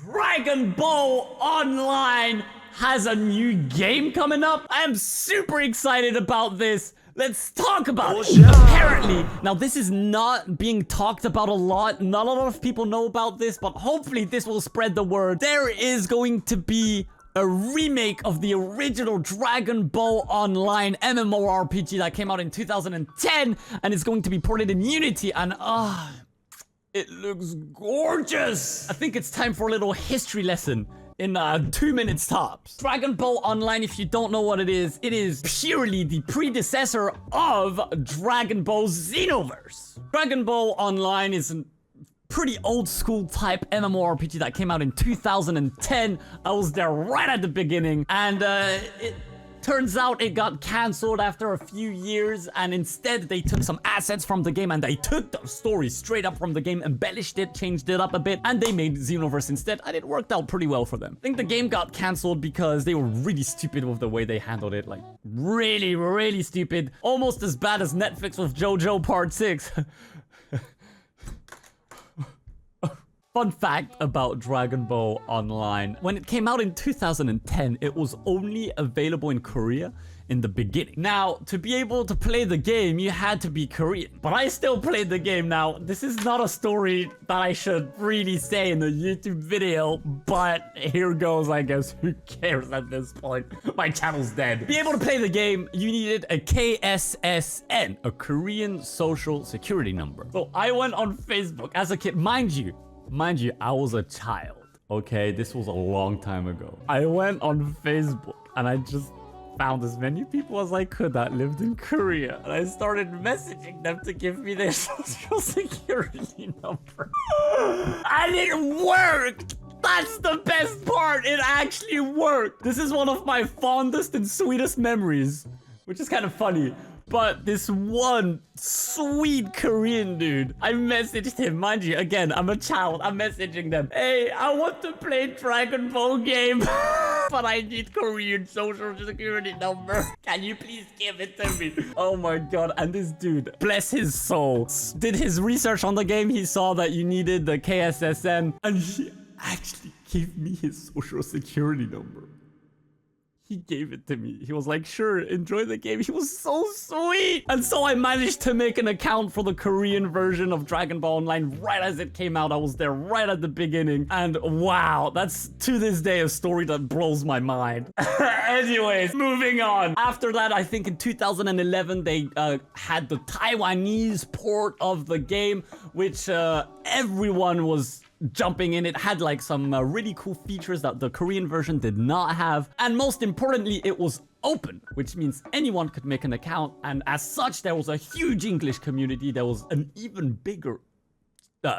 Dragon Ball Online has a new game coming up. I am super excited about this. Let's talk about it. Apparently, now this is not being talked about a lot. Not a lot of people know about this, but hopefully this will spread the word. There is going to be a remake of the original Dragon Ball Online MMORPG that came out in 2010, and it's going to be ported in Unity, and it looks gorgeous. I think it's time for a little history lesson in 2 minutes tops. Dragon Ball Online, if you don't know what it is purely the predecessor of Dragon Ball Xenoverse. Dragon Ball Online is a pretty old school type MMORPG that came out in 2010. I was there right at the beginning, and it turns out it got cancelled after a few years, and instead they took some assets from the game and they took the story straight up from the game, embellished it, changed it up a bit, and they made Xenoverse instead, and it worked out pretty well for them. I think the game got cancelled because they were really stupid with the way they handled it, like really, really stupid. Almost as bad as Netflix with JoJo Part 6. Fun fact about Dragon Ball Online. When it came out in 2010, it was only available in Korea in the beginning. Now, to be able to play the game, you had to be Korean. But I still played the game. Now, this is not a story that I should really say in a YouTube video, but here goes, I guess. Who cares at this point? My channel's dead. To be able to play the game, you needed a KSSN, a Korean Social Security Number. So I went on Facebook as a kid, mind you, I was a child, okay? This was a long time ago. I went on Facebook and I just found as many people as I could that lived in Korea. And I started messaging them to give me their social security number. And it worked! That's the best part! It actually worked! This is one of my fondest and sweetest memories, which is kind of funny. But this one sweet Korean dude, I messaged him, mind you, again, I'm a child, I'm messaging them. Hey, I want to play Dragon Ball game, but I need Korean social security number. Can you please give it to me? Oh my god, and this dude, bless his soul, did his research on the game. He saw that you needed the KSSN, and he actually gave me his social security number. He gave it to me. He was like, sure, enjoy the game. He was so sweet. And so I managed to make an account for the Korean version of Dragon Ball Online right as it came out. I was there right at the beginning. And wow, that's to this day a story that blows my mind. Anyways, moving on. After that, I think in 2011, they had the Taiwanese port of the game, which everyone was jumping in. It had like some really cool features that the Korean version did not have, and most importantly, it was open, which means anyone could make an account, and as such there was a huge English community. There was an even bigger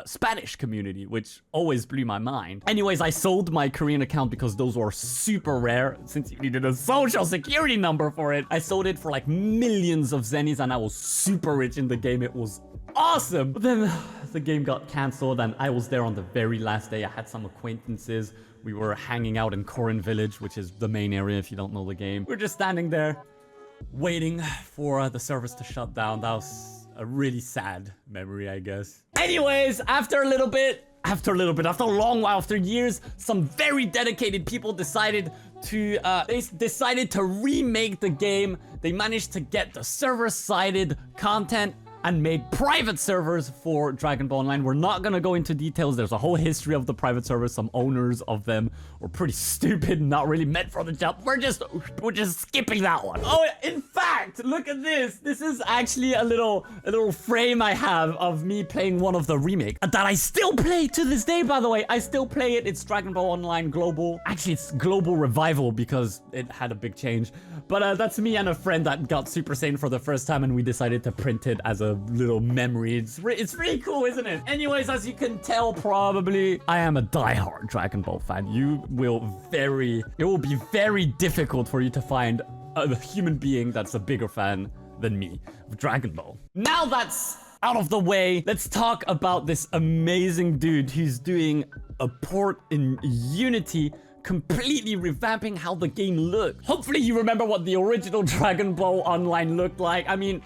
Spanish community, which always blew my mind. Anyways, I sold my Korean account because those were super rare, since you needed a social security number for it. I sold it for like millions of zennies, and I was super rich in the game. It was awesome. But then the game got cancelled, and I was there on the very last day. I had some acquaintances. We were hanging out in Korin Village, which is the main area if you don't know the game. We were just standing there waiting for the service to shut down. That was a really sad memory, I guess. Anyways, after a long while, after years, some very dedicated people decided to remake the game. They managed to get the server-sided content and made private servers for Dragon Ball Online. We're not gonna go into details. There's a whole history of the private servers. Some owners of them were pretty stupid, not really meant for the job. We're just skipping that one. Oh, in fact, look at this. This is actually a little frame I have of me playing one of the remakes that I still play to this day, by the way. I still play it. It's Dragon Ball Online Global. Actually, it's Global Revival because it had a big change. But that's me and a friend that got Super Saiyan for the first time, and we decided to print it as a little memory. It's really cool, isn't it? Anyways, as you can tell, probably I am a diehard Dragon Ball fan. It will be very difficult for you to find a human being that's a bigger fan than me of Dragon Ball. Now that's out of the way, let's talk about this amazing dude who's doing a port in Unity, completely revamping how the game looked. Hopefully you remember what the original Dragon Ball Online looked like. I mean,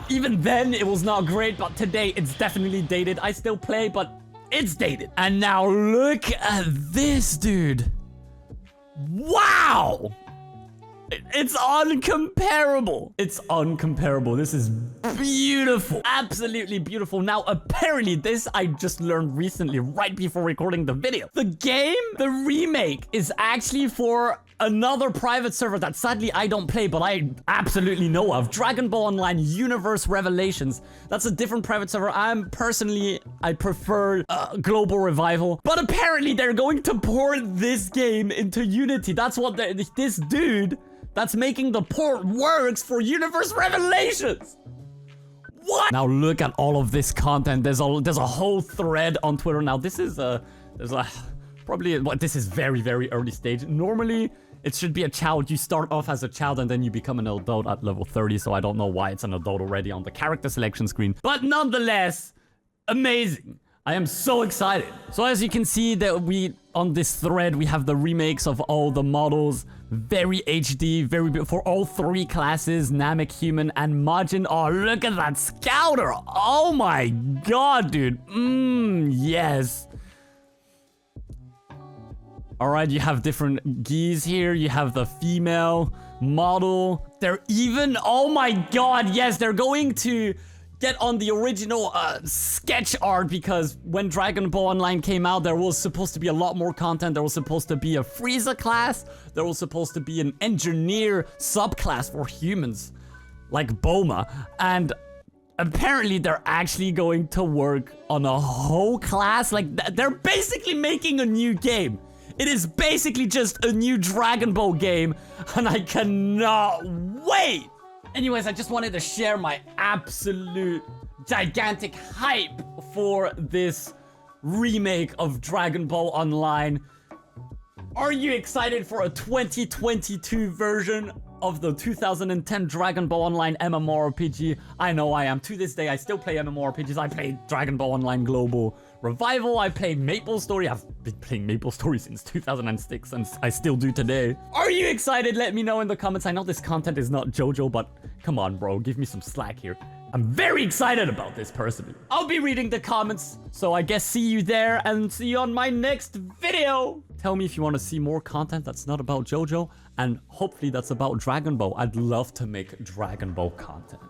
even then, it was not great, but today it's definitely dated. I still play, but It's dated. And now look at this, dude. Wow! It's uncomparable. It's uncomparable. This is beautiful. Absolutely beautiful. Now, apparently, this I just learned recently, right before recording the video. The game, the remake, is actually for another private server that sadly I don't play, but I absolutely know of. Dragon Ball Online Universe Revelations. That's a different private server. I prefer Global Revival. But apparently, they're going to port this game into Unity. That's what this dude that's making the port works for Universe Revelations. What? Now look at all of this content. There's a whole thread on Twitter. Now this is this is very, very early stage. Normally it should be a child. You start off as a child and then you become an adult at level 30. So I don't know why it's an adult already on the character selection screen. But nonetheless, amazing. I am so excited. So as you can see that on this thread, we have the remakes of all the models. Very HD, very beautiful for all three classes, Namek, Human, and Majin. Oh, look at that Scouter. Oh my god, dude. Yes. All right, you have different geese here. You have the female model. They're even, oh my god, yes, they're going to get on the original sketch art, because when Dragon Ball Online came out, there was supposed to be a lot more content. There was supposed to be a Frieza class. There was supposed to be an engineer subclass for humans, like Boma. And apparently they're actually going to work on a whole class. Like, they're basically making a new game. It is basically just a new Dragon Ball game, and I cannot wait. Anyways, I just wanted to share my absolute gigantic hype for this remake of Dragon Ball Online. Are you excited for a 2022 version of the 2010 Dragon Ball Online MMORPG? I know I am. To this day, I still play MMORPGs. I played Dragon Ball Online Global Revival. I played Maple Story. I've been playing Maple Story since 2006, and I still do today. Are you excited? Let me know in the comments. I know this content is not JoJo, but come on, bro. Give me some slack here. I'm very excited about this personally. I'll be reading the comments, so I guess see you there and see you on my next video. Tell me if you want to see more content that's not about JoJo, and hopefully that's about Dragon Ball. I'd love to make Dragon Ball content.